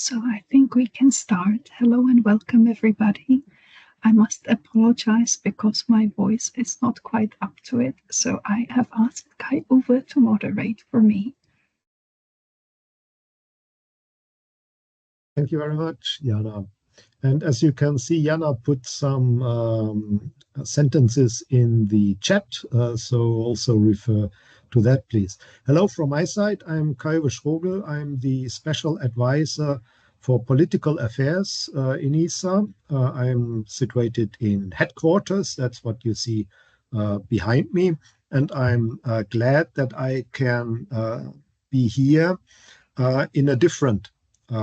So I think we can start. Hello and welcome everybody. I must apologize because my voice is not quite up to it, so I have asked Kai-Uwe to moderate for me. Thank you very much, Jana. And as you can see, Jana put some sentences in the chat, so also refer to that, please. Hello from my side. I'm Kai-Uwe Schrogl. I'm the Special Advisor for Political Affairs in ESA. I'm situated in headquarters. That's what you see behind me. And I'm glad that I can be here in a different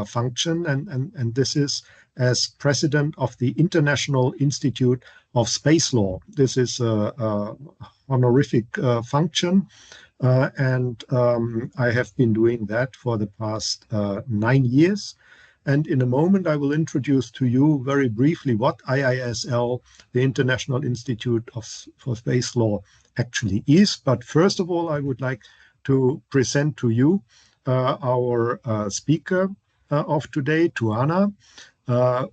function, and this is as president of the International Institute of Space Law. This is a honorific function, and I have been doing that for the past 9 years. And in a moment, I will introduce to you very briefly what IISL, the International Institute for Space Law, actually is. But first of all, I would like to present to you our speaker of today, Tuana,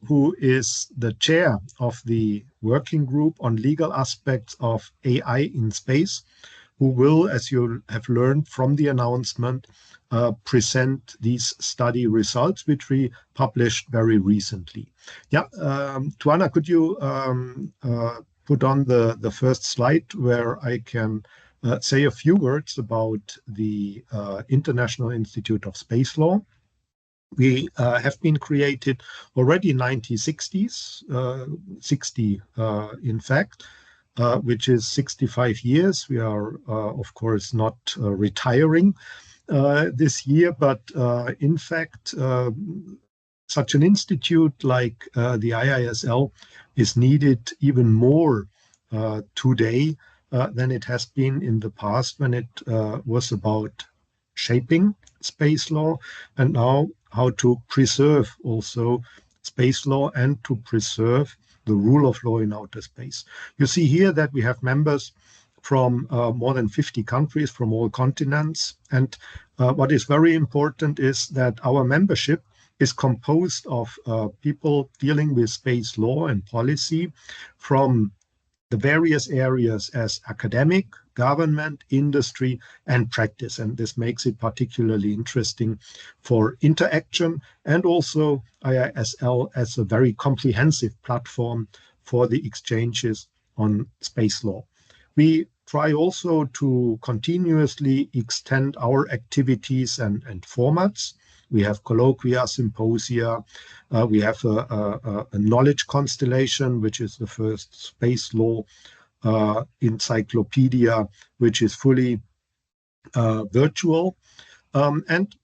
who is the chair of the working group on legal aspects of AI in space, who will, as you have learned from the announcement, present these study results, which we published very recently. Yeah, Tuana, could you put on the first slide where I can say a few words about the International Institute of Space Law? We have been created already in 1960s, 60 in fact, which is 65 years. We are, of course, not retiring this year, but in fact, such an institute like the IISL is needed even more today than it has been in the past, when it was about shaping space law, and now how to preserve also space law and to preserve the rule of law in outer space. You see here that we have members from more than 50 countries from all continents. And what is very important is that our membership is composed of people dealing with space law and policy from the various areas as academic, government, industry, and practice. And this makes it particularly interesting for interaction, and also IISL as a very comprehensive platform for the exchanges on space law. We try also to continuously extend our activities and formats. We have colloquia, symposia. We have a knowledge constellation, which is the first space law encyclopedia, which is fully virtual. And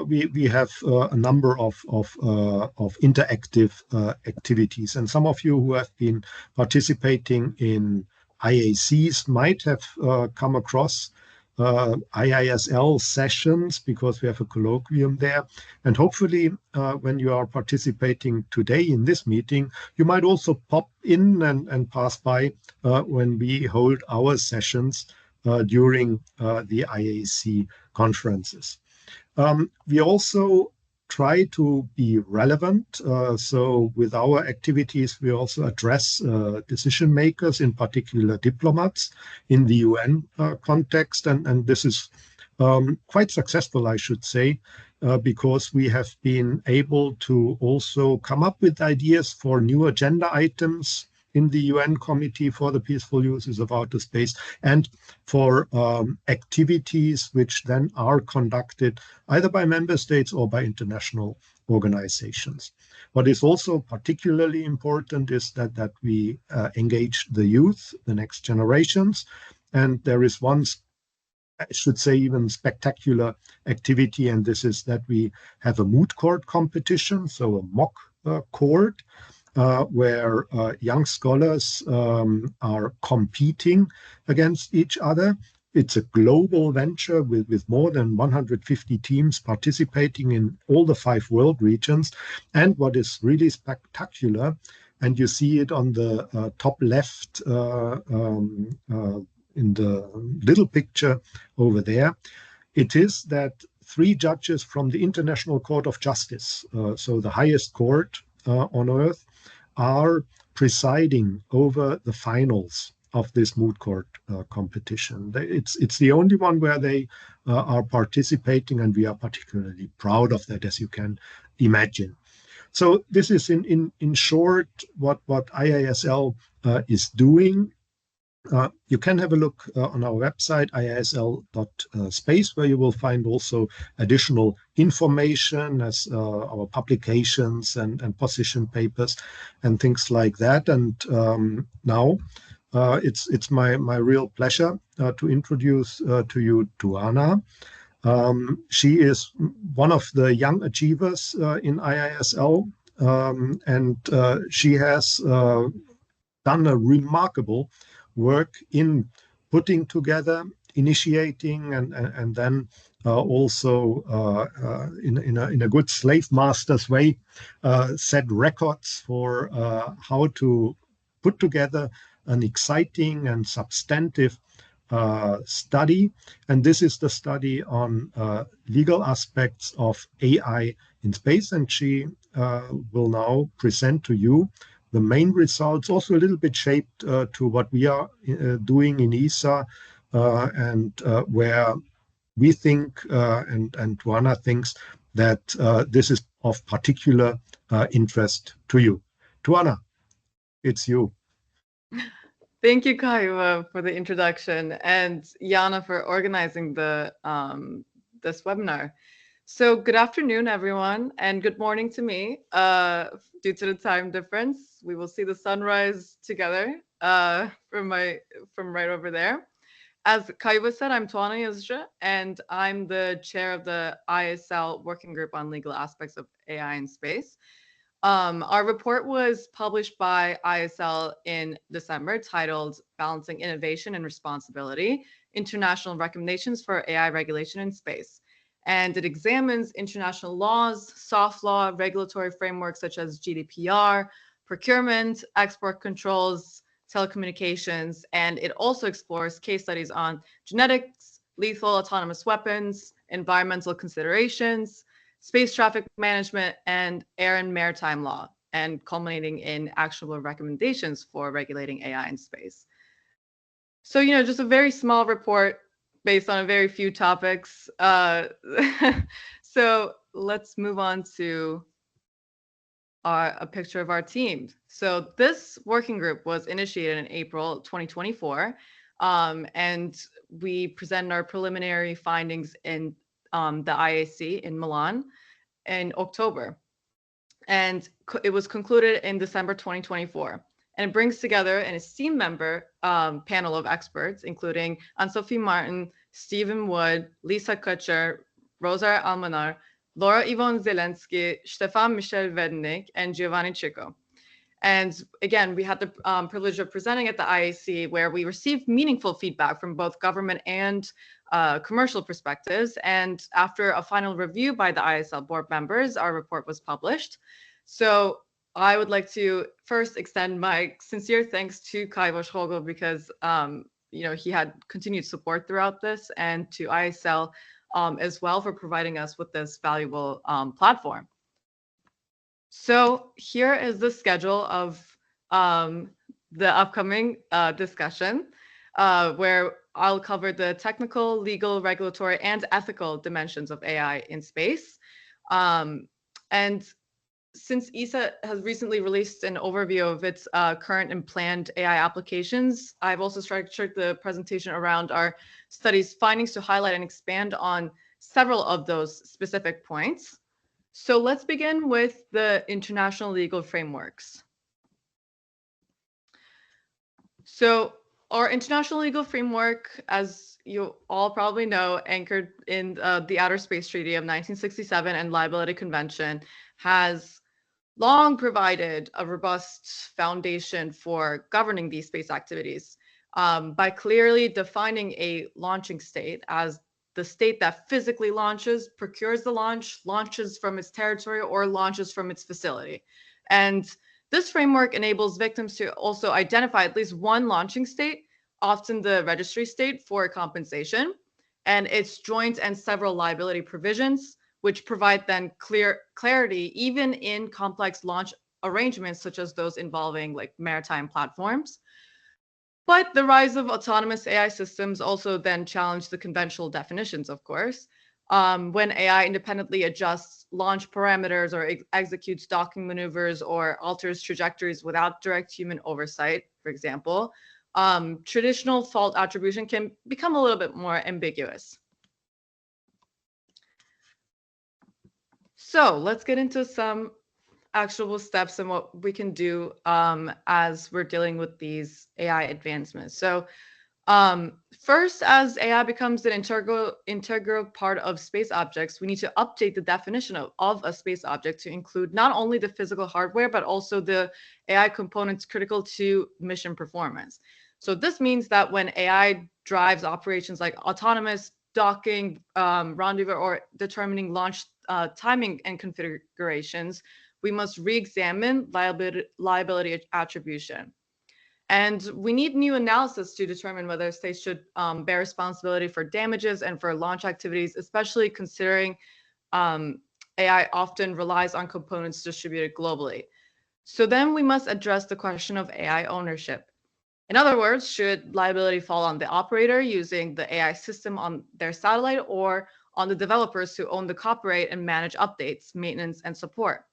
we have a number of interactive activities. And some of you who have been participating in IACs might have come across IISL sessions, because we have a colloquium there. And hopefully, when you are participating today in this meeting, you might also pop in and pass by when we hold our sessions during the IAC conferences. We also try to be relevant. So with our activities, we also address decision makers, in particular diplomats, in the UN context. And this is quite successful, I should say, because we have been able to also come up with ideas for new agenda items in the UN Committee for the Peaceful Uses of Outer Space, and for activities which then are conducted either by member states or by international organizations. What is also particularly important is that we engage the youth, the next generations, and there is one, I should say, even spectacular activity, and this is that we have a moot court competition, so a mock court, where young scholars are competing against each other. It's a global venture with more than 150 teams participating in all the 5 world regions. And what is really spectacular, and you see it on the top left in the little picture over there, it is that 3 judges from the International Court of Justice, so the highest court on earth, are presiding over the finals of this moot court competition. It's the only one where they are participating, and we are particularly proud of that, as you can imagine. So this is in short what IISL is doing. You can have a look on our website, iisl.space, where you will find also additional information as our publications and position papers and things like that. And now it's my real pleasure to introduce to you Tuana. She is one of the young achievers in IISL, and she has done a remarkable work in putting together, initiating, and then also in a good slave master's way, set records for how to put together an exciting and substantive study. And this is the study on legal aspects of AI in space. And she will now present to you the main results, also a little bit shaped to what we are doing in ESA, and where we think, and Tuana thinks, that this is of particular interest to you. Tuana, it's you. Thank you, Kai, for the introduction, and Jana for organizing the this webinar. So good afternoon, everyone, and good morning to me. Due to the time difference, we will see the sunrise together from right over there. As Kai said, I'm Tuana Yazici, and I'm the chair of the IISL Working Group on Legal Aspects of AI in Space. Our report was published by IISL in December, titled Balancing Innovation and Responsibility, International Recommendations for AI Regulation in Space. And it examines international laws, soft law, regulatory frameworks such as GDPR, procurement, export controls, telecommunications, and it also explores case studies on genetics, lethal autonomous weapons, environmental considerations, space traffic management, and air and maritime law, and culminating in actionable recommendations for regulating AI in space. So, just a very small report based on a very few topics. So let's move on to a picture of our team. So this working group was initiated in April 2024, and we presented our preliminary findings in the IAC in Milan in October. And it was concluded in December 2024. And it brings together an esteemed member panel of experts, including Anne-Sophie Martin, Stephen Wood, Lisa Kutcher, Rosa Almanar, Laura Yvonne Zelensky, Stefan Michel Vednik, and Giovanni Chico. And again, we had the privilege of presenting at the IAC, where we received meaningful feedback from both government and commercial perspectives. And after a final review by the IISL board members, our report was published. So I would like to first extend my sincere thanks to Kai Schrogl, because he had continued support throughout this, and to IISL as well for providing us with this valuable platform. So here is the schedule of the upcoming discussion, where I'll cover the technical, legal, regulatory, and ethical dimensions of AI in space. And since ESA has recently released an overview of its current and planned AI applications, I've also structured the presentation around our study's findings to highlight and expand on several of those specific points. So let's begin with the international legal frameworks. So our international legal framework, as you all probably know, anchored in the Outer Space Treaty of 1967 and Liability Convention, has long provided a robust foundation for governing these space activities by clearly defining a launching state as the state that physically launches, procures the launch, launches from its territory, or launches from its facility. And this framework enables victims to also identify at least one launching state, often the registry state, for compensation. and its joint and several liability provisions, which provide then clarity even in complex launch arrangements such as those involving like maritime platforms. But the rise of autonomous AI systems also then challenged the conventional definitions, of course. When AI independently adjusts launch parameters or executes docking maneuvers or alters trajectories without direct human oversight, for example, traditional fault attribution can become a little bit more ambiguous. So let's get into some actionable steps and what we can do as we're dealing with these AI advancements. So first, as AI becomes an integral part of space objects, we need to update the definition of a space object to include not only the physical hardware, but also the AI components critical to mission performance. So this means that when AI drives operations like autonomous docking, rendezvous, or determining launch timing and configurations, we must re-examine liability attribution. And we need new analysis to determine whether states should bear responsibility for damages and for launch activities, especially considering AI often relies on components distributed globally. So then we must address the question of AI ownership. In other words, should liability fall on the operator using the AI system on their satellite or on the developers who own the copyright and manage updates, maintenance, and support?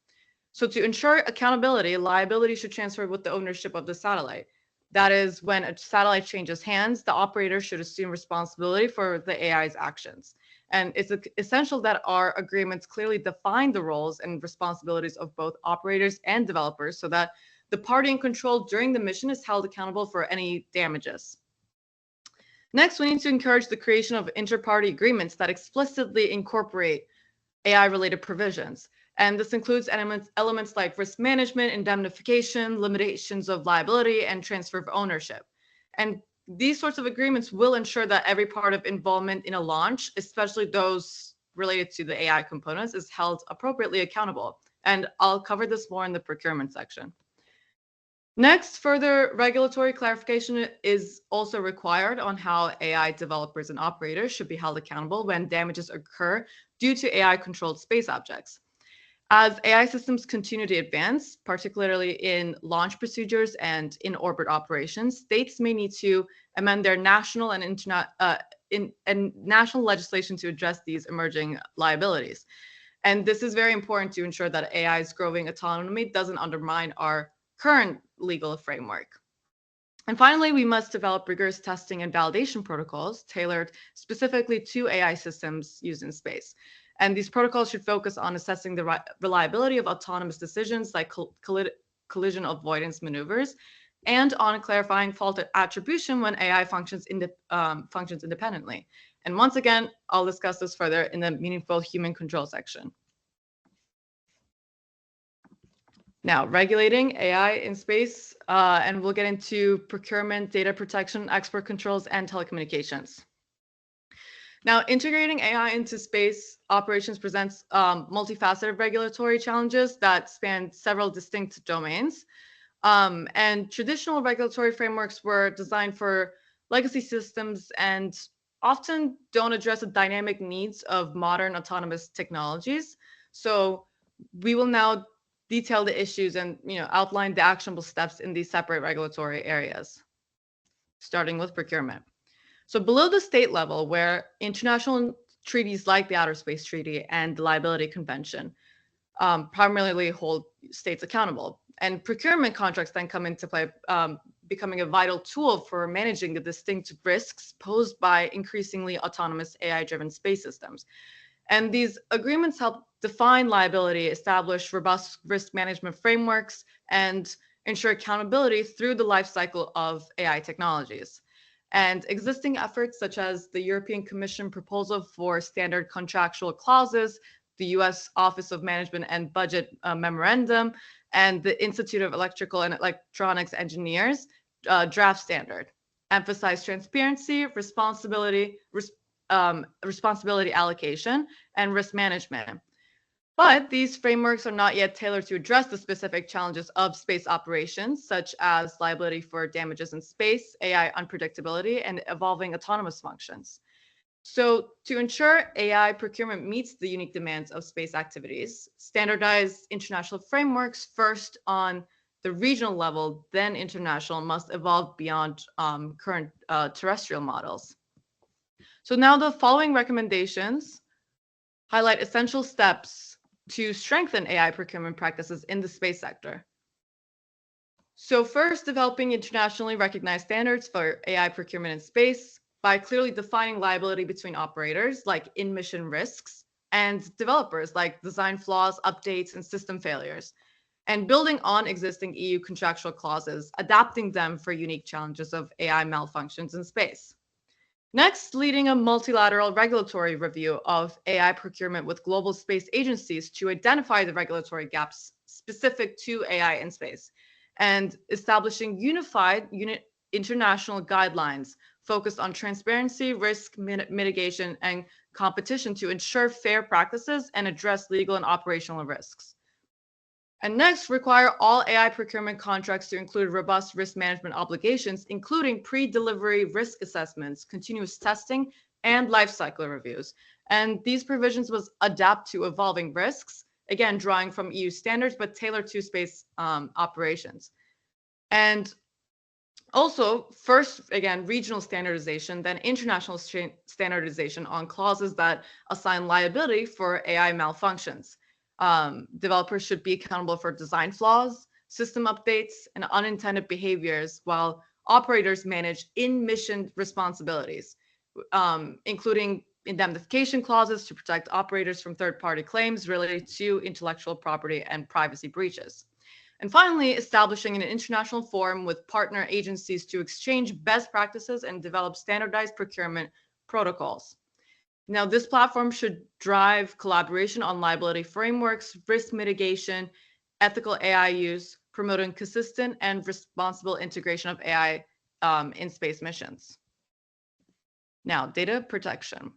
So to ensure accountability, liability should transfer with the ownership of the satellite. That is, when a satellite changes hands, the operator should assume responsibility for the AI's actions. And it's essential that our agreements clearly define the roles and responsibilities of both operators and developers so that the party in control during the mission is held accountable for any damages. Next, we need to encourage the creation of inter-party agreements that explicitly incorporate AI-related provisions. And this includes elements like risk management, indemnification, limitations of liability, and transfer of ownership. And these sorts of agreements will ensure that every part of involvement in a launch, especially those related to the AI components, is held appropriately accountable. And I'll cover this more in the procurement section. Next, further regulatory clarification is also required on how AI developers and operators should be held accountable when damages occur due to AI-controlled space objects. As AI systems continue to advance, particularly in launch procedures and in-orbit operations, states may need to amend their national and national legislation to address these emerging liabilities. And this is very important to ensure that AI's growing autonomy doesn't undermine our current legal framework. And finally, we must develop rigorous testing and validation protocols tailored specifically to AI systems used in space. And these protocols should focus on assessing the reliability of autonomous decisions like collision avoidance maneuvers and on clarifying fault attribution when AI functions independently. And once again, I'll discuss this further in the meaningful human control section. Now, regulating AI in space, and we'll get into procurement, data protection, export controls, and telecommunications. Now, integrating AI into space operations presents multifaceted regulatory challenges that span several distinct domains. And traditional regulatory frameworks were designed for legacy systems and often don't address the dynamic needs of modern autonomous technologies. So we will now detail the issues and outline the actionable steps in these separate regulatory areas, starting with procurement. So below the state level, where international treaties like the Outer Space Treaty and the Liability Convention primarily hold states accountable, and procurement contracts then come into play, becoming a vital tool for managing the distinct risks posed by increasingly autonomous AI-driven space systems. And these agreements help define liability, establish robust risk management frameworks, and ensure accountability through the life cycle of AI technologies. And existing efforts such as the European Commission proposal for standard contractual clauses, the US Office of Management and Budget Memorandum, and the Institute of Electrical and Electronics Engineers draft standard emphasize transparency, responsibility allocation, and risk management. But these frameworks are not yet tailored to address the specific challenges of space operations, such as liability for damages in space, AI unpredictability, and evolving autonomous functions. So to ensure AI procurement meets the unique demands of space activities, standardized international frameworks, first on the regional level, then international, must evolve beyond current terrestrial models. So now the following recommendations highlight essential steps to strengthen AI procurement practices in the space sector. So first, developing internationally recognized standards for AI procurement in space by clearly defining liability between operators, like in-mission risks, and developers, like design flaws, updates, and system failures, and building on existing EU contractual clauses, adapting them for unique challenges of AI malfunctions in space. Next, leading a multilateral regulatory review of AI procurement with global space agencies to identify the regulatory gaps specific to AI in space, and establishing unified international guidelines focused on transparency, risk mitigation, and competition to ensure fair practices and address legal and operational risks. And next, require all AI procurement contracts to include robust risk management obligations, including pre-delivery risk assessments, continuous testing, and life cycle reviews. And these provisions must adapt to evolving risks, again, drawing from EU standards, but tailored to space operations. And also, first, again, regional standardization, then international standardization on clauses that assign liability for AI malfunctions. Developers should be accountable for design flaws, system updates, and unintended behaviors, while operators manage in-mission responsibilities, including indemnification clauses to protect operators from third-party claims related to intellectual property and privacy breaches. And finally, establishing an international forum with partner agencies to exchange best practices and develop standardized procurement protocols. Now, this platform should drive collaboration on liability frameworks, risk mitigation, ethical AI use, promoting consistent and responsible integration of AI in space missions. Now, data protection.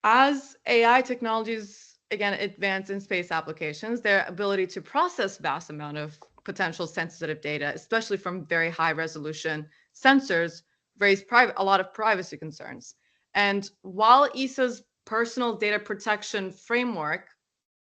As AI technologies, again, advance in space applications, their ability to process vast amount of potential sensitive data, especially from very high resolution sensors, raise a lot of privacy concerns. And while ESA's Personal Data Protection Framework,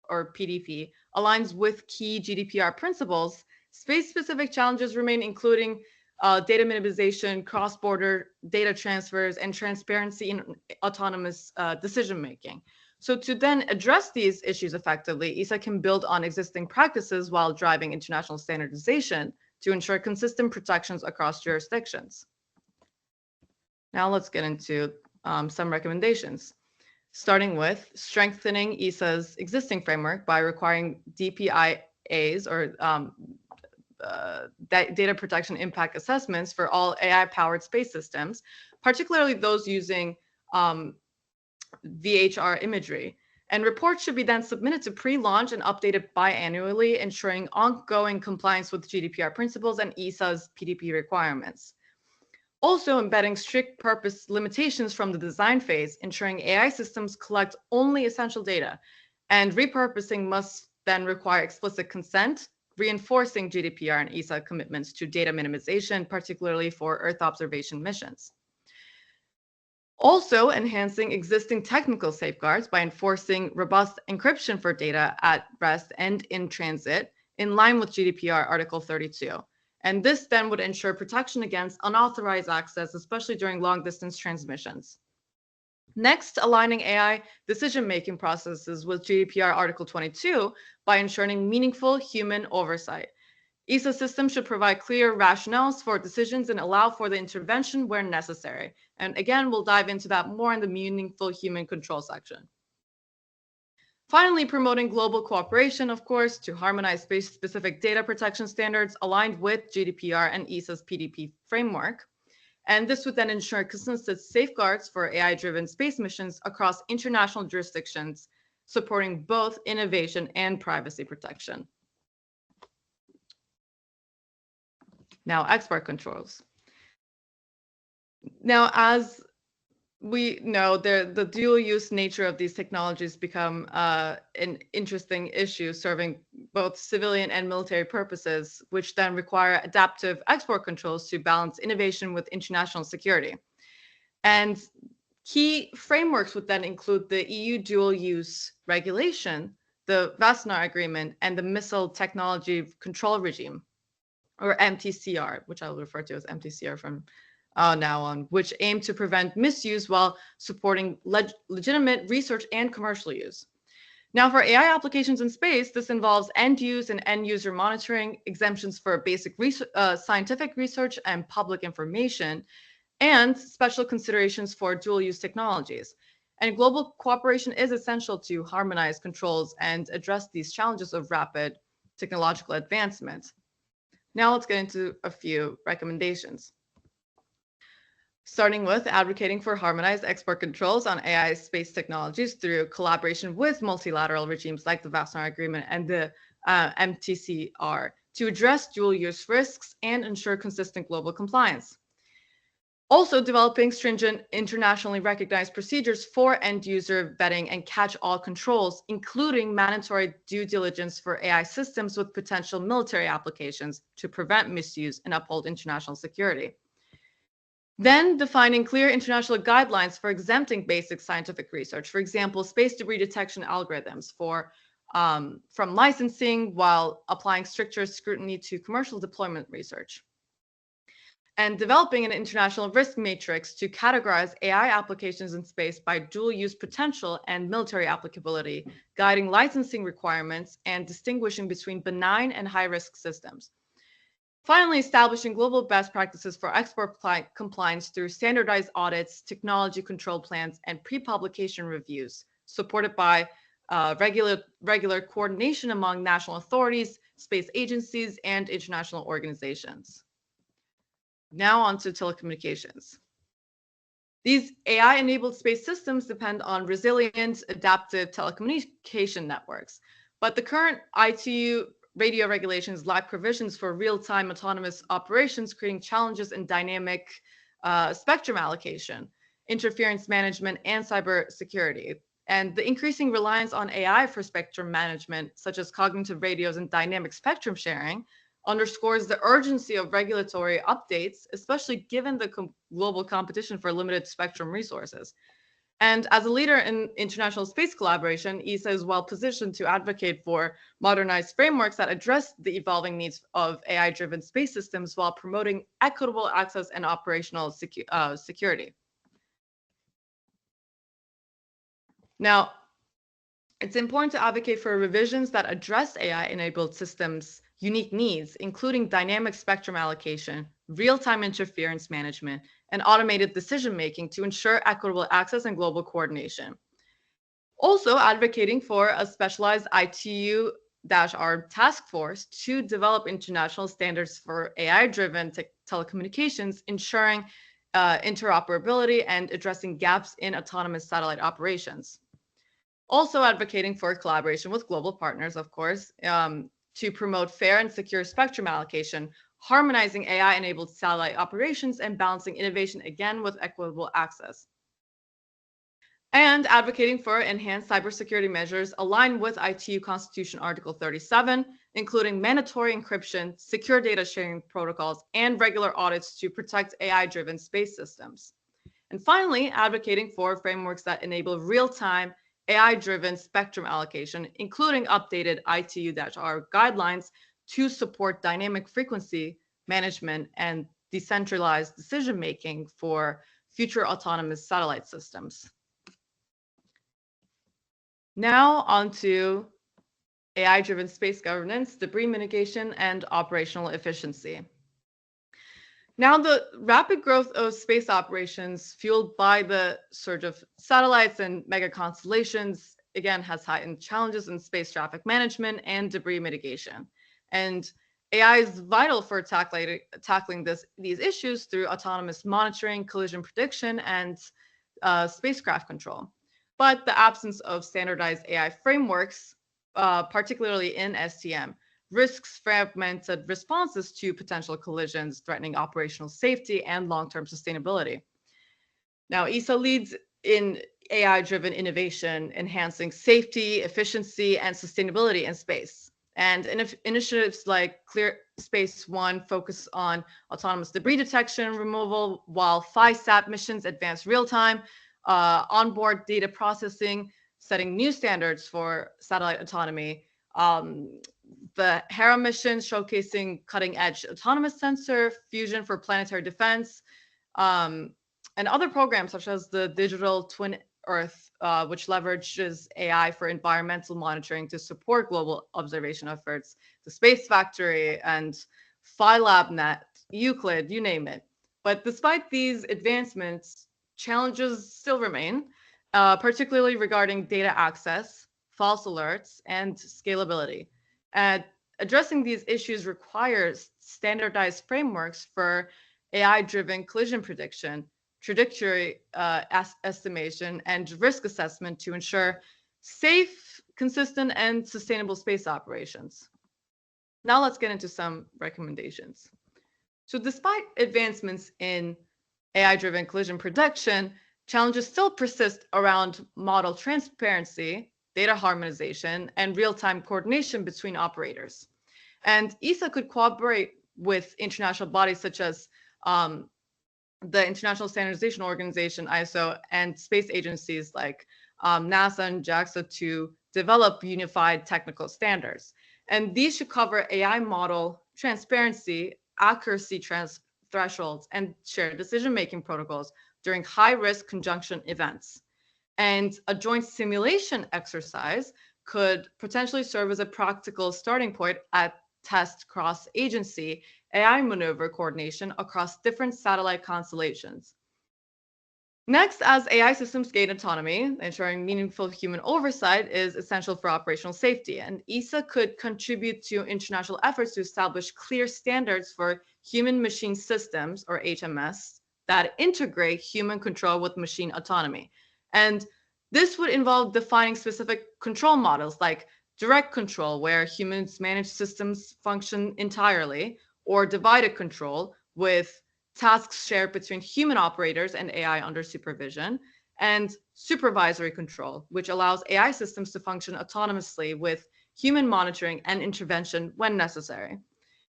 or PDP, aligns with key GDPR principles, space-specific challenges remain, including data minimization, cross-border data transfers, and transparency in autonomous decision-making. So to then address these issues effectively, ESA can build on existing practices while driving international standardization to ensure consistent protections across jurisdictions. Now let's get into some recommendations, starting with strengthening ESA's existing framework by requiring DPIAs, or data protection impact assessments, for all AI-powered space systems, particularly those using VHR imagery. And reports should be then submitted to pre-launch and updated biannually, ensuring ongoing compliance with GDPR principles and ESA's PDP requirements. Also embedding strict purpose limitations from the design phase, ensuring AI systems collect only essential data, and repurposing must then require explicit consent, reinforcing GDPR and ESA commitments to data minimization, particularly for Earth observation missions. Also enhancing existing technical safeguards by enforcing robust encryption for data at rest and in transit, in line with GDPR Article 32. And this then would ensure protection against unauthorized access, especially during long-distance transmissions. Next, aligning AI decision-making processes with GDPR Article 22 by ensuring meaningful human oversight. ESA systems should provide clear rationales for decisions and allow for the intervention where necessary. And again, we'll dive into that more in the meaningful human control section. Finally, promoting global cooperation, of course, to harmonize space-specific data protection standards aligned with GDPR and ESA's PDP framework. And this would then ensure consistent safeguards for AI-driven space missions across international jurisdictions, supporting both innovation and privacy protection. Now, export controls. Now, as we know, the dual-use nature of these technologies become an interesting issue, serving both civilian and military purposes, which then require adaptive export controls to balance innovation with international security. And Key frameworks would then include the EU Dual Use Regulation, the Wassenaar Agreement, and the Missile Technology Control Regime, or MTCR, which I'll refer to as MTCR from now on, which aim to prevent misuse while supporting legitimate research and commercial use. Now, for AI applications in space, this involves end-use and end-user monitoring, exemptions for basic scientific research and public information, and special considerations for dual-use technologies. And global cooperation is essential to harmonize controls and address these challenges of rapid technological advancement. Now let's get into a few recommendations. Starting with advocating for harmonized export controls on AI space technologies through collaboration with multilateral regimes like the Wassenaar Agreement and the MTCR to address dual-use risks and ensure consistent global compliance. Also developing stringent internationally recognized procedures for end-user vetting and catch-all controls, including mandatory due diligence for AI systems with potential military applications to prevent misuse and uphold international security. Then defining clear international guidelines for exempting basic scientific research, for example, space debris detection algorithms from licensing while applying stricter scrutiny to commercial deployment research. And developing an international risk matrix to categorize AI applications in space by dual-use potential and military applicability, guiding licensing requirements and distinguishing between benign and high-risk systems. Finally, establishing global best practices for export compliance through standardized audits, technology control plans, and pre-publication reviews, supported by regular coordination among national authorities, space agencies, and international organizations. Now on to telecommunications. These AI-enabled space systems depend on resilient, adaptive telecommunication networks, but the current ITU radio regulations lack provisions for real-time autonomous operations, creating challenges in dynamic spectrum allocation, interference management, and cybersecurity. And the increasing reliance on AI for spectrum management, such as cognitive radios and dynamic spectrum sharing, underscores the urgency of regulatory updates, especially given the global competition for limited spectrum resources. And as a leader in international space collaboration, ESA is well positioned to advocate for modernized frameworks that address the evolving needs of AI-driven space systems while promoting equitable access and operational security. Now, it's important to advocate for revisions that address AI-enabled systems' unique needs, including dynamic spectrum allocation, real-time interference management, and automated decision-making to ensure equitable access and global coordination. Also advocating for a specialized ITU-R task force to develop international standards for AI-driven telecommunications, ensuring interoperability and addressing gaps in autonomous satellite operations. Also advocating for collaboration with global partners, of course, to promote fair and secure spectrum allocation, harmonizing AI-enabled satellite operations, and balancing innovation again with equitable access. And advocating for enhanced cybersecurity measures aligned with ITU Constitution Article 37, including mandatory encryption, secure data sharing protocols, and regular audits to protect AI-driven space systems. And finally, advocating for frameworks that enable real-time AI-driven spectrum allocation, including updated ITU-R guidelines to support dynamic frequency management and decentralized decision-making for future autonomous satellite systems. Now on to AI-driven space governance, debris mitigation, and operational efficiency. Now, the rapid growth of space operations fueled by the surge of satellites and mega constellations, again, has heightened challenges in space traffic management and debris mitigation. And AI is vital for tackling these issues through autonomous monitoring, collision prediction, and spacecraft control. But the absence of standardized AI frameworks, particularly in STM, risks fragmented responses to potential collisions, threatening operational safety and long-term sustainability. Now, ESA leads in AI-driven innovation, enhancing safety, efficiency, and sustainability in space. And initiatives like Clear Space One focus on autonomous debris detection and removal, while FISAT missions advance real-time onboard data processing, setting new standards for satellite autonomy, the Hera mission showcasing cutting-edge autonomous sensor, fusion for planetary defense, and other programs such as the Digital Twin Earth, which leverages AI for environmental monitoring to support global observation efforts, the Space Factory, and PhyLabNet, Euclid, you name it. But despite these advancements, challenges still remain, particularly regarding data access, false alerts, and scalability. And addressing these issues requires standardized frameworks for AI-driven collision prediction, trajectory estimation, and risk assessment to ensure safe, consistent, and sustainable space operations. Now let's get into some recommendations. So despite advancements in AI-driven collision prediction, challenges still persist around model transparency, data harmonization, and real-time coordination between operators. And ESA could cooperate with international bodies such as the International Standardization Organization, ISO, and space agencies like NASA and JAXA to develop unified technical standards. And these should cover AI model transparency, accuracy thresholds, and shared decision-making protocols during high-risk conjunction events. And a joint simulation exercise could potentially serve as a practical starting point at test cross-agency AI maneuver coordination across different satellite constellations. Next, as AI systems gain autonomy, ensuring meaningful human oversight is essential for operational safety, and ESA could contribute to international efforts to establish clear standards for human-machine systems, or HMS, that integrate human control with machine autonomy. And this would involve defining specific control models like direct control, where humans manage systems function entirely, or divided control with tasks shared between human operators and AI under supervision, and supervisory control, which allows AI systems to function autonomously with human monitoring and intervention when necessary.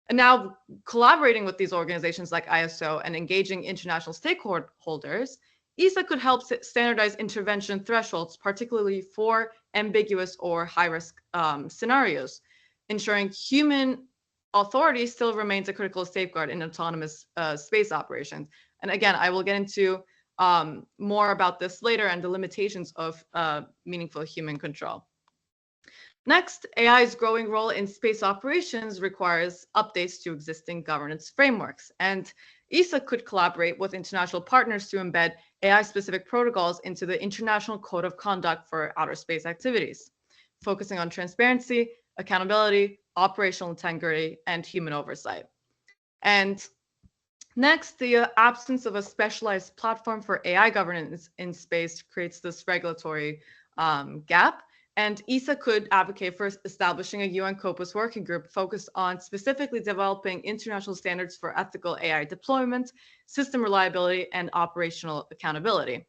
And now, collaborating with these organizations like ISO and engaging international stakeholders, ESA could help standardize intervention thresholds, particularly for ambiguous or high-risk scenarios, ensuring human authority still remains a critical safeguard in autonomous space operations. And again, I will get into more about this later and the limitations of meaningful human control. Next, AI's growing role in space operations requires updates to existing governance frameworks. And ESA could collaborate with international partners to embed AI-specific protocols into the International Code of Conduct for Outer Space Activities, focusing on transparency, accountability, operational integrity, and human oversight. And next, the absence of a specialized platform for AI governance in space creates this regulatory gap. And ESA could advocate for establishing a UN COPUS working group focused on specifically developing international standards for ethical AI deployment, system reliability, and operational accountability.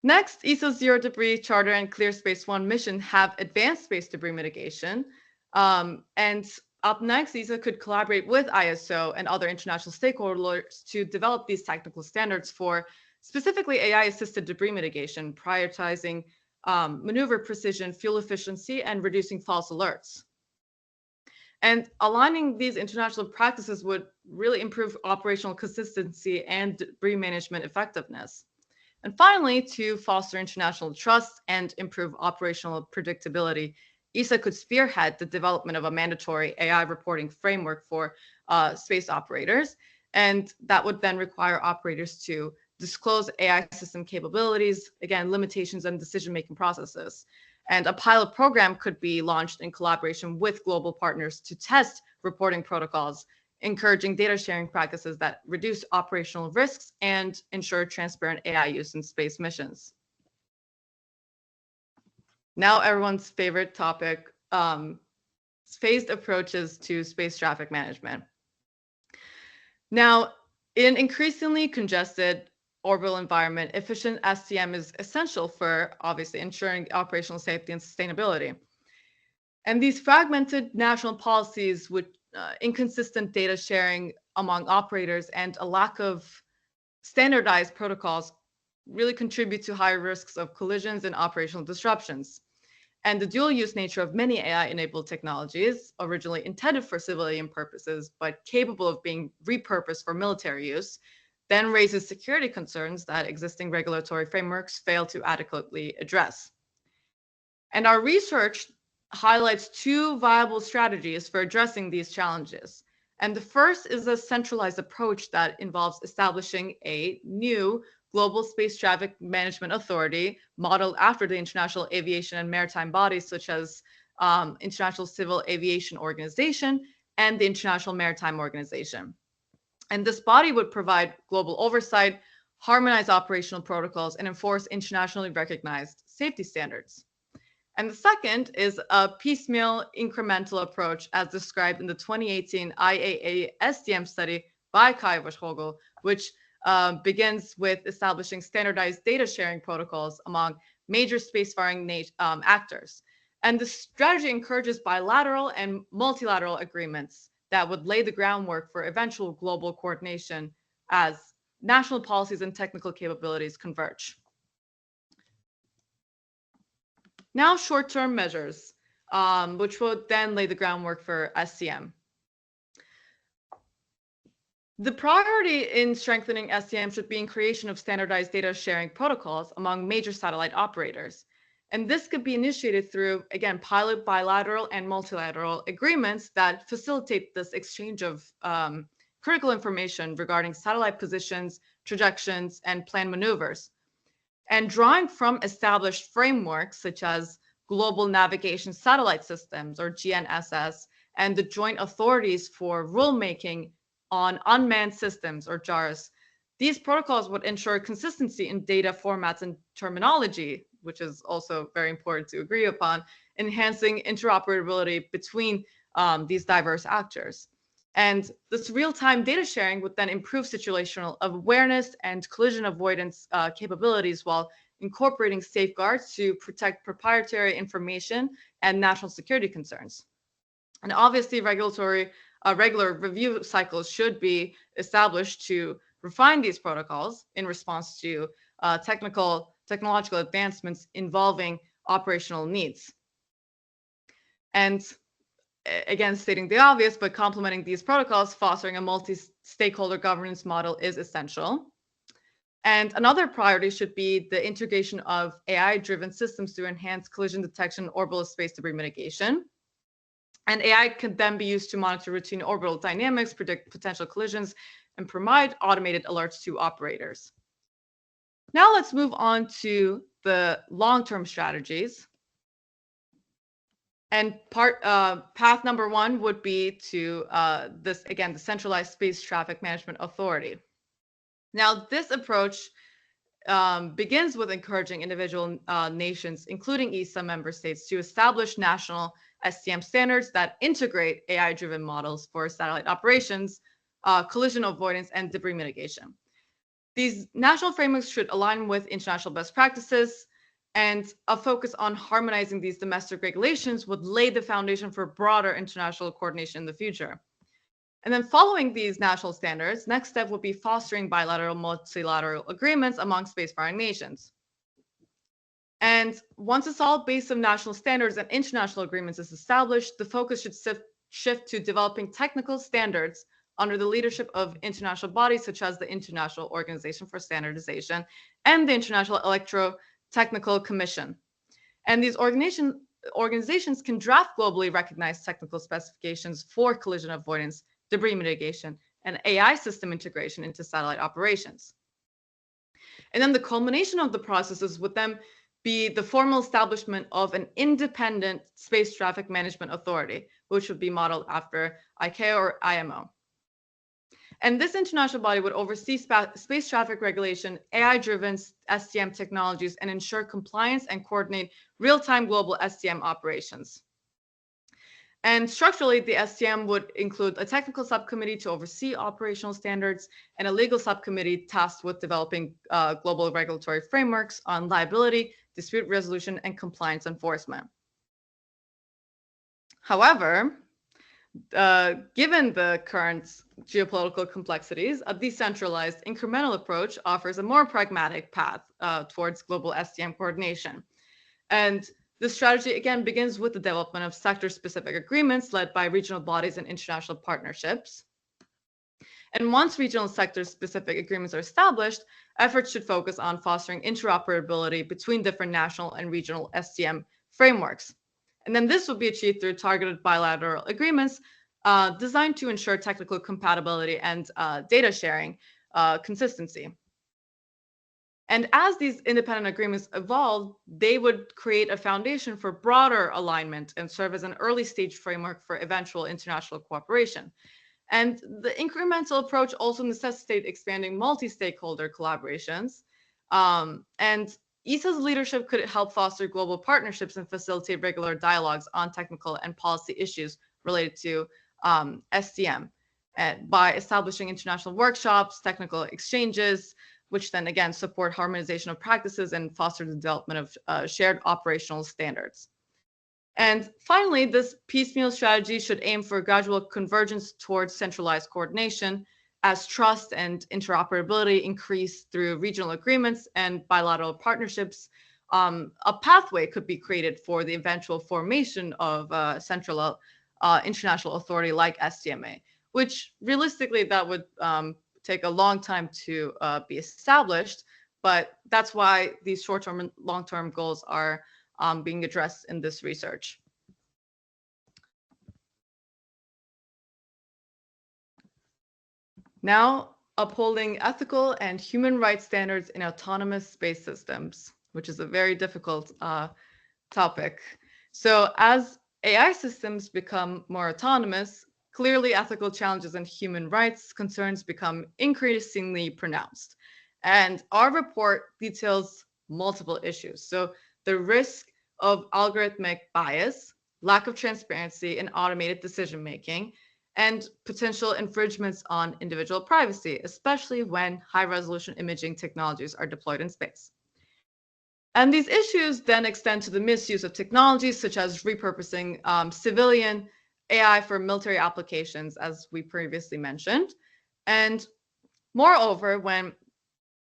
Next, ESA's Zero Debris Charter and Clear Space One mission have advanced space debris mitigation. And up next, ESA could collaborate with ISO and other international stakeholders to develop these technical standards for specifically AI-assisted debris mitigation, prioritizing maneuver precision, fuel efficiency, and reducing false alerts. And aligning these international practices would really improve operational consistency and debris management effectiveness. And finally, to foster international trust and improve operational predictability, ESA could spearhead the development of a mandatory AI reporting framework for space operators. And that would then require operators to disclose AI system capabilities, again, limitations and decision-making processes. And a pilot program could be launched in collaboration with global partners to test reporting protocols, encouraging data sharing practices that reduce operational risks and ensure transparent AI use in space missions. Now everyone's favorite topic, phased approaches to space traffic management. Now, in increasingly congested orbital environment, efficient STM is essential for obviously ensuring operational safety and sustainability. And these fragmented national policies with inconsistent data sharing among operators and a lack of standardized protocols really contribute to higher risks of collisions and operational disruptions. And the dual-use nature of many AI-enabled technologies, originally intended for civilian purposes, but capable of being repurposed for military use, then raises security concerns that existing regulatory frameworks fail to adequately address. And our research highlights two viable strategies for addressing these challenges. And the first is a centralized approach that involves establishing a new global space traffic management authority modeled after the international aviation and maritime bodies such as International Civil Aviation Organization and the International Maritime Organization. And this body would provide global oversight, harmonize operational protocols, and enforce internationally recognized safety standards. And the second is a piecemeal incremental approach as described in the 2018 IAA SDM study by Schrogl, which begins with establishing standardized data sharing protocols among major spacefaring actors. And the strategy encourages bilateral and multilateral agreements that would lay the groundwork for eventual global coordination as national policies and technical capabilities converge. Now, short-term measures, which will then lay the groundwork for SCM. The priority in strengthening SCM should be in creation of standardized data sharing protocols among major satellite operators. And this could be initiated through, again, pilot bilateral and multilateral agreements that facilitate this exchange of critical information regarding satellite positions, trajectories, and planned maneuvers. And drawing from established frameworks such as Global Navigation Satellite Systems, or GNSS, and the Joint Authorities for Rulemaking on Unmanned Systems, or JARS, these protocols would ensure consistency in data formats and terminology, which is also very important to agree upon, enhancing interoperability between these diverse actors. And this real-time data sharing would then improve situational awareness and collision avoidance capabilities while incorporating safeguards to protect proprietary information and national security concerns. And obviously, regular review cycles should be established to refine these protocols in response to technological advancements involving operational needs. And again, stating the obvious, but complementing these protocols, fostering a multi-stakeholder governance model is essential. And another priority should be the integration of AI-driven systems to enhance collision detection and orbital space debris mitigation. And AI can then be used to monitor routine orbital dynamics, predict potential collisions, and provide automated alerts to operators. Now let's move on to the long-term strategies. And path number one would be to the centralized space traffic management authority. Now, this approach begins with encouraging individual nations, including ESA member states, to establish national STM standards that integrate AI-driven models for satellite operations, collision avoidance, and debris mitigation. These national frameworks should align with international best practices, and a focus on harmonizing these domestic regulations would lay the foundation for broader international coordination in the future. And then following these national standards, next step would be fostering bilateral, multilateral agreements among spacefaring nations. And once a solid base of national standards and international agreements is established, the focus should shift to developing technical standards under the leadership of international bodies such as the International Organization for Standardization and the International Electrotechnical Commission. And these organizations can draft globally recognized technical specifications for collision avoidance, debris mitigation, and AI system integration into satellite operations. And then the culmination of the processes would then be the formal establishment of an independent space traffic management authority, which would be modeled after ICAO or IMO. And this international body would oversee space traffic regulation, AI-driven STM technologies, and ensure compliance and coordinate real-time global STM operations. And structurally, the STM would include a technical subcommittee to oversee operational standards and a legal subcommittee tasked with developing global regulatory frameworks on liability, dispute resolution, and compliance enforcement. However, Given the current geopolitical complexities, a decentralized incremental approach offers a more pragmatic path towards global STM coordination. And this strategy, again, begins with the development of sector-specific agreements led by regional bodies and international partnerships. And once regional sector-specific agreements are established, efforts should focus on fostering interoperability between different national and regional STM frameworks. And then this will be achieved through targeted bilateral agreements designed to ensure technical compatibility and data sharing consistency. And as these independent agreements evolve, they would create a foundation for broader alignment and serve as an early stage framework for eventual international cooperation. And the incremental approach also necessitates expanding multi-stakeholder collaborations. And ESA's leadership could help foster global partnerships and facilitate regular dialogues on technical and policy issues related to STM by establishing international workshops, technical exchanges, which then again support harmonization of practices and foster the development of shared operational standards. And finally, this piecemeal strategy should aim for gradual convergence towards centralized coordination as trust and interoperability increase through regional agreements and bilateral partnerships. A pathway could be created for the eventual formation of a central international authority like STMA, which realistically that would take a long time to be established, but that's why these short-term and long-term goals are being addressed in this research. Now, upholding ethical and human rights standards in autonomous space systems, which is a very difficult topic. So as AI systems become more autonomous, clearly ethical challenges and human rights concerns become increasingly pronounced. And our report details multiple issues. So the risk of algorithmic bias, lack of transparency in automated decision-making, and potential infringements on individual privacy, especially when high-resolution imaging technologies are deployed in space. And these issues then extend to the misuse of technologies such as repurposing civilian AI for military applications, as we previously mentioned. And moreover, when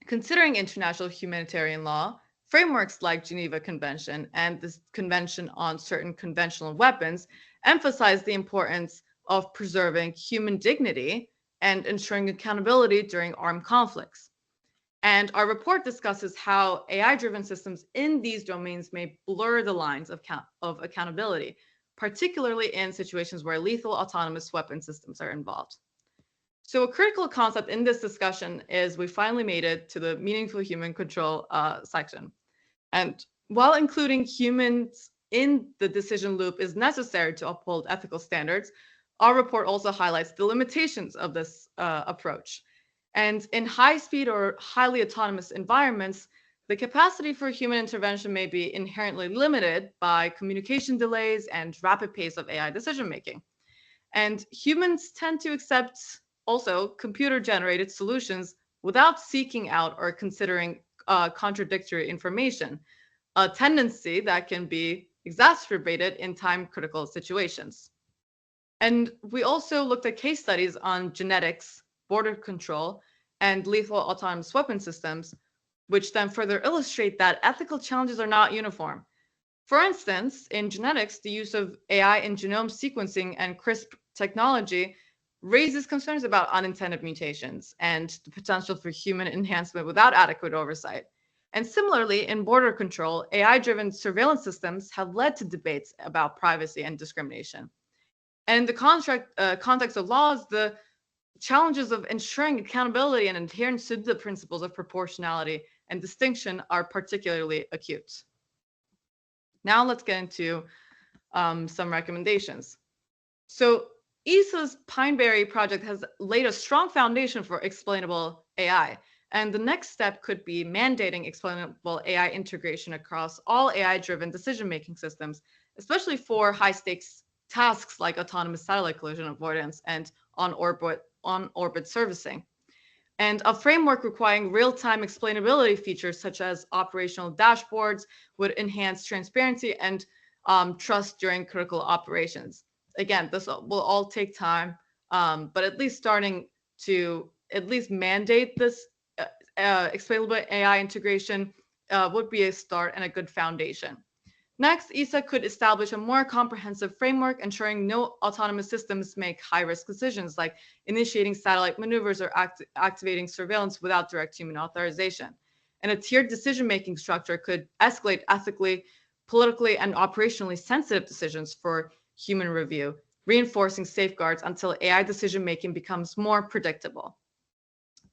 considering international humanitarian law, frameworks like Geneva Convention and the Convention on Certain Conventional Weapons emphasize the importance of preserving human dignity and ensuring accountability during armed conflicts. And our report discusses how AI-driven systems in these domains may blur the lines of accountability, particularly in situations where lethal autonomous weapon systems are involved. So a critical concept in this discussion is we finally made it to the meaningful human control section. And while including humans in the decision loop is necessary to uphold ethical standards, our report also highlights the limitations of this approach. And in high-speed or highly autonomous environments, the capacity for human intervention may be inherently limited by communication delays and rapid pace of AI decision-making. And humans tend to accept also computer-generated solutions without seeking out or considering contradictory information, a tendency that can be exacerbated in time-critical situations. And we also looked at case studies on genetics, border control, and lethal autonomous weapon systems, which then further illustrate that ethical challenges are not uniform. For instance, in genetics, the use of AI in genome sequencing and CRISPR technology raises concerns about unintended mutations and the potential for human enhancement without adequate oversight. And similarly, in border control, AI-driven surveillance systems have led to debates about privacy and discrimination. And in the context of laws, the challenges of ensuring accountability and adherence to the principles of proportionality and distinction are particularly acute. Now let's get into some recommendations. So ESA's Pineberry project has laid a strong foundation for explainable AI. And the next step could be mandating explainable AI integration across all AI-driven decision-making systems, especially for high-stakes tasks like autonomous satellite collision avoidance and on-orbit servicing. And a framework requiring real-time explainability features such as operational dashboards would enhance transparency and trust during critical operations. again, this will all take time, but at least starting to at least mandate this explainable AI integration would be a start and a good foundation. Next, ESA could establish a more comprehensive framework ensuring no autonomous systems make high-risk decisions like initiating satellite maneuvers or activating surveillance without direct human authorization. And a tiered decision-making structure could escalate ethically, politically, and operationally sensitive decisions for human review, reinforcing safeguards until AI decision-making becomes more predictable.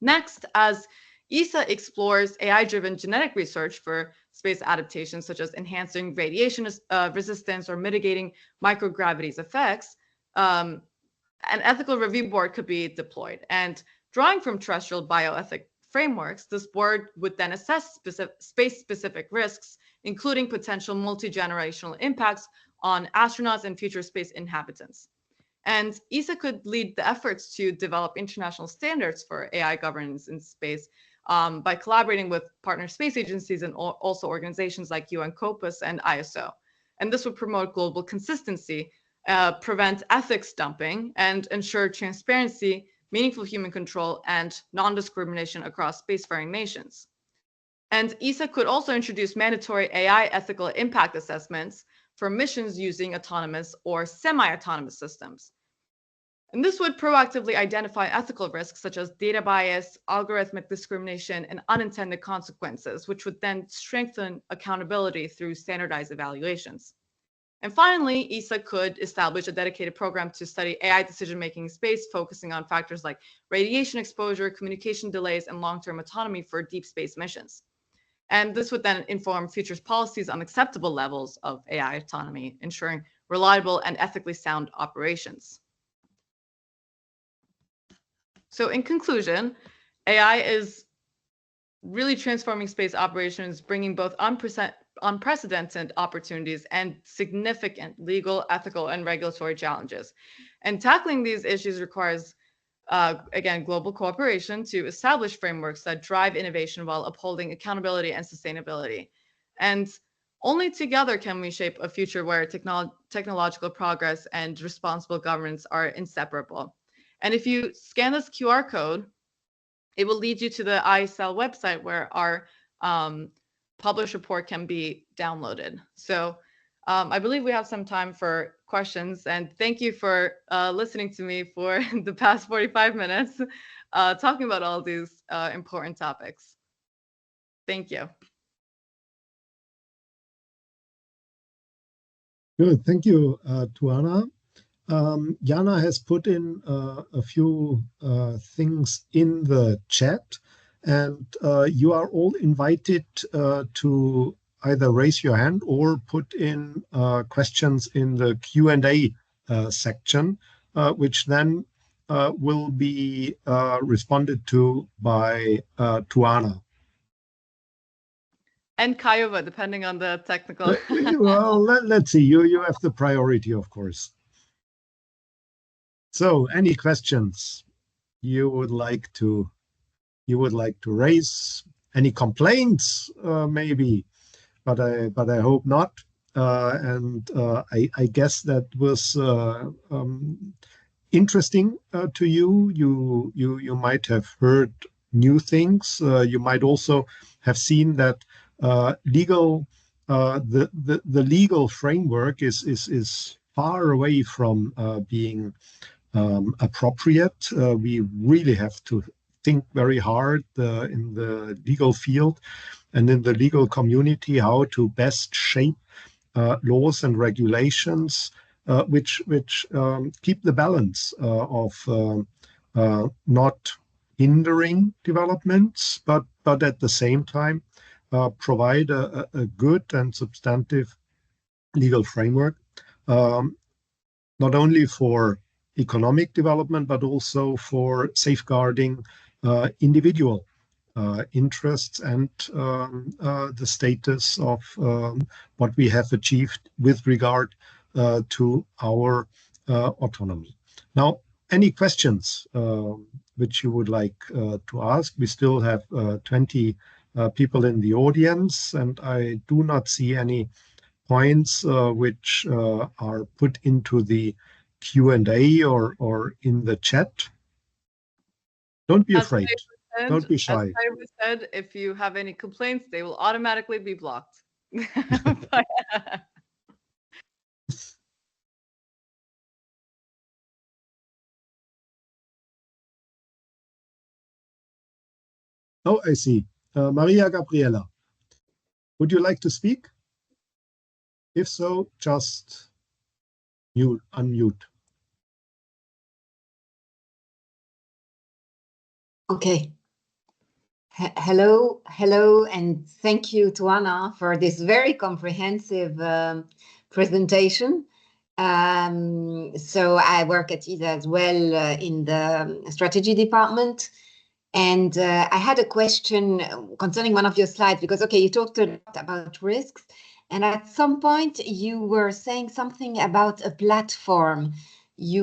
Next, as ESA explores AI-driven genetic research for space adaptations, such as enhancing radiation resistance or mitigating microgravity's effects, an ethical review board could be deployed. And drawing from terrestrial bioethic frameworks, this board would then assess space-specific risks, including potential multi-generational impacts on astronauts and future space inhabitants. And ESA could lead the efforts to develop international standards for AI governance in space by collaborating with partner space agencies and also organizations like UN COPUS and ISO. And this would promote global consistency, prevent ethics dumping, and ensure transparency, meaningful human control, and non-discrimination across spacefaring nations. And ESA could also introduce mandatory AI ethical impact assessments for missions using autonomous or semi-autonomous systems. And this would proactively identify ethical risks such as data bias, algorithmic discrimination, and unintended consequences, which would then strengthen accountability through standardized evaluations. And finally, ESA could establish a dedicated program to study AI decision-making in space, focusing on factors like radiation exposure, communication delays, and long-term autonomy for deep space missions. And this would then inform future policies on acceptable levels of AI autonomy, ensuring reliable and ethically sound operations. So in conclusion, AI is really transforming space operations, bringing both unprecedented opportunities and significant legal, ethical, and regulatory challenges. And tackling these issues requires, again, global cooperation to establish frameworks that drive innovation while upholding accountability and sustainability. And only together can we shape a future where technological progress and responsible governance are inseparable. And if you scan this QR code, it will lead you to the IISL website where our published report can be downloaded. So I believe we have some time for questions, and thank you for listening to me for the past 45 minutes, talking about all these important topics. Thank you. Good, thank you, Tuana. Jana has put in a few things in the chat, and you are all invited to either raise your hand or put in questions in the Q&A section, which then will be responded to by Tuana. And Kayova, depending on the technical. Well, let's see. You have the priority, of course. So, any questions you would like to raise? Any complaints, maybe? But I hope not. I guess that was interesting to you. You might have heard new things. You might also have seen that the legal framework is far away from being appropriate. We really have to think very hard in the legal field and in the legal community how to best shape laws and regulations which keep the balance of not hindering developments, but at the same time provide a good and substantive legal framework, not only for economic development, but also for safeguarding individual interests and the status of what we have achieved with regard to our autonomy. Now, any questions which you would like to ask? We still have 20 people in the audience, and I do not see any points which are put into the Q&A or in the chat. Don't be afraid. Don't be shy. As Kaiwa said, if you have any complaints, they will automatically be blocked. But, Oh, I see. Maria Gabriela, would you like to speak? If so, just unmute. Okay. Hello, and thank you, Tuana, for this very comprehensive presentation. So I work at ESA as well in the strategy department. And I had a question concerning one of your slides, because, okay, you talked a lot about risks. And at some point, you were saying something about a platform. Is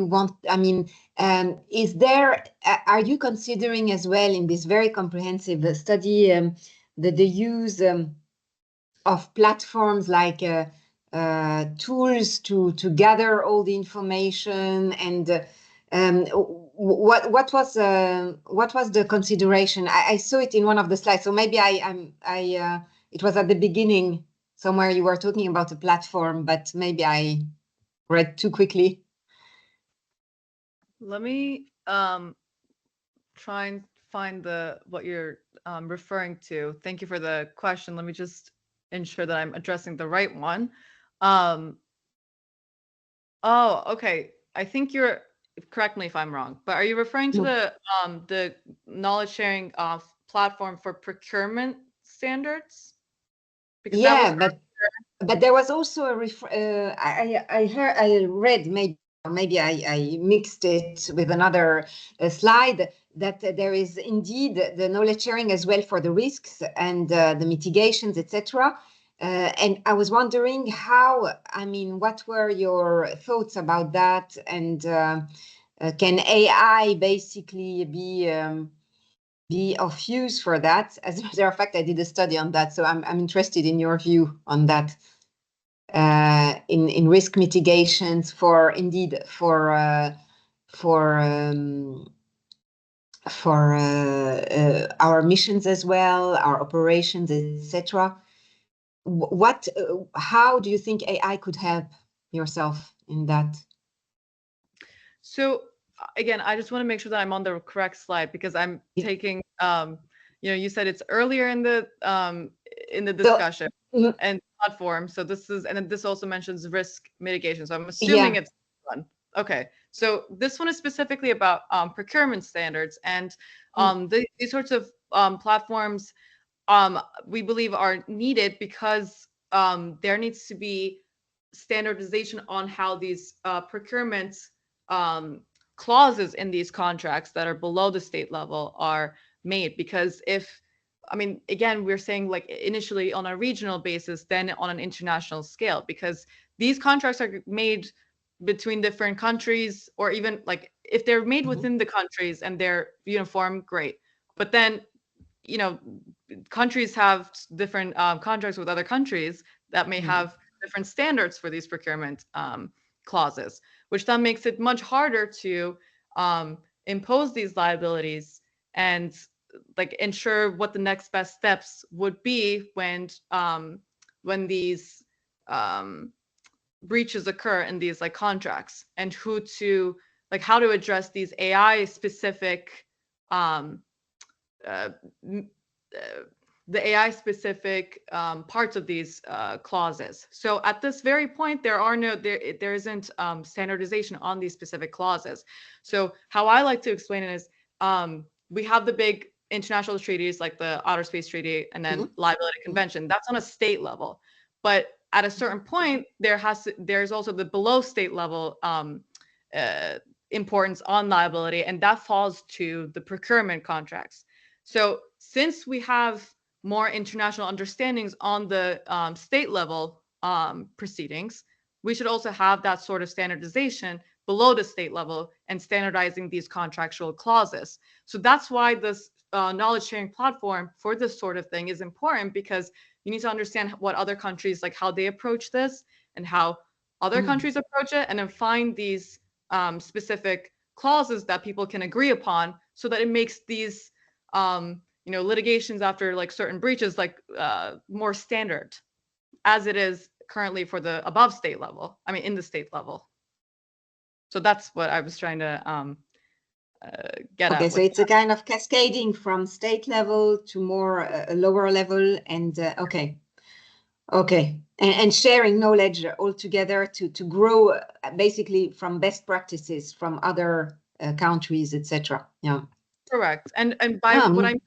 there, are you considering as well in this very comprehensive study the use of platforms like tools to gather all the information, and what was the consideration? I saw it in one of the slides, so maybe it was at the beginning somewhere you were talking about a platform, but maybe I read too quickly. let me try and find what you're referring to. Thank you for the question. Let me just ensure that I'm addressing the right one. Oh, okay. I think you're, correct me if I'm wrong, but are you referring to the knowledge sharing platform for procurement standards? Because yeah, but there was also a I read, maybe I mixed it with another slide, that there is indeed the knowledge sharing as well for the risks and the mitigations, etc. And I was wondering what were your thoughts about that? And can AI basically be of use for that? As a matter of fact, I did a study on that, so I'm interested in your view on that. In risk mitigations for our missions as well, our operations, etc. How do you think AI could help yourself in that? So again, I just want to make sure that I'm on the correct slide, because I'm taking you said it's earlier in the discussion and platform. So this is, and then this also mentions risk mitigation. So I'm assuming it's one. Okay. So this one is specifically about procurement standards, and these sorts of platforms we believe are needed because there needs to be standardization on how these procurement clauses in these contracts that are below the state level are made. Because again, we're saying like initially on a regional basis, then on an international scale, because these contracts are made between different countries, or even like if they're made within the countries and they're uniform, great. But then, countries have different contracts with other countries that may have different standards for these procurement clauses, which then makes it much harder to impose these liabilities and like ensure what the next best steps would be when these breaches occur in these like contracts, and how to address these AI specific the AI specific parts of these clauses. So at this very point, there isn't standardization on these specific clauses. So how I like to explain it is we have the big international treaties like the Outer Space Treaty and then Liability Convention. That's on a state level. But at a certain point, there's also the below state level importance on liability, and that falls to the procurement contracts. So since we have more international understandings on the state level proceedings, we should also have that sort of standardization below the state level and standardizing these contractual clauses. So that's why this knowledge sharing platform for this sort of thing is important, because you need to understand what other countries, like how they approach this and how other countries approach it, and then find these specific clauses that people can agree upon, so that it makes these litigations after like certain breaches like more standard, as it is currently for the above state level. I mean, in the state level. So that's what I was trying to get at. Okay, so it's a kind of cascading from state level to more a lower level, and okay, and sharing knowledge all together to grow basically from best practices from other countries, etc. Yeah, correct. And by what I mean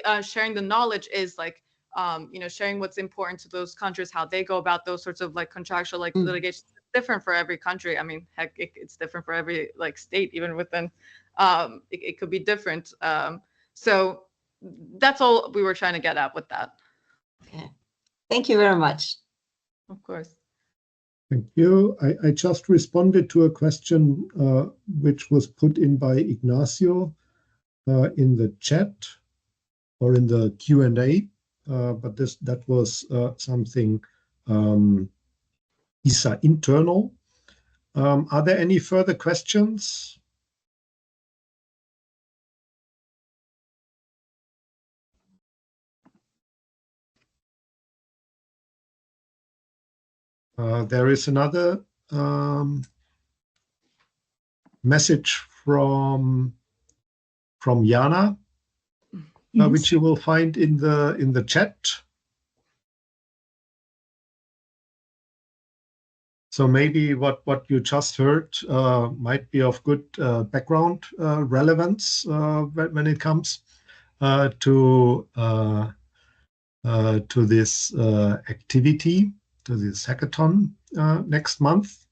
like, sharing the knowledge is like sharing what's important to those countries, how they go about those sorts of like contractual like litigation. It's different for every country. I mean, heck, it's different for every like state, even within. It could be different. So that's all we were trying to get at with that. Okay. Thank you very much. Of course. Thank you. I just responded to a question which was put in by Ignacio in the chat or in the Q&A, but that was something ESA internal. Are there any further questions? There is another message from Jana, Yes. which you will find in the chat. So maybe what you just heard might be of good background relevance when it comes to this activity, to this hackathon next month.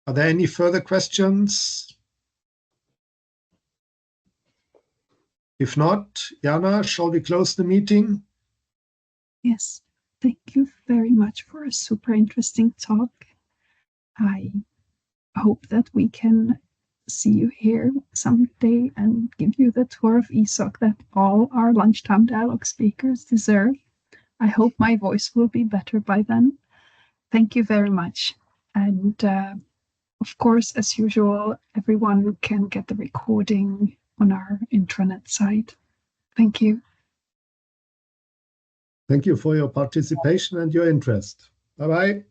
Are there any further questions? If not, Jana, shall we close the meeting? Yes. Thank you very much for a super interesting talk. I hope that we can see you here someday and give you the tour of ESOC that all our Lunchtime Dialogue speakers deserve. I hope my voice will be better by then. Thank you very much. And of course, as usual, everyone can get the recording on our intranet site. Thank you. Thank you for your participation and your interest. Bye-bye.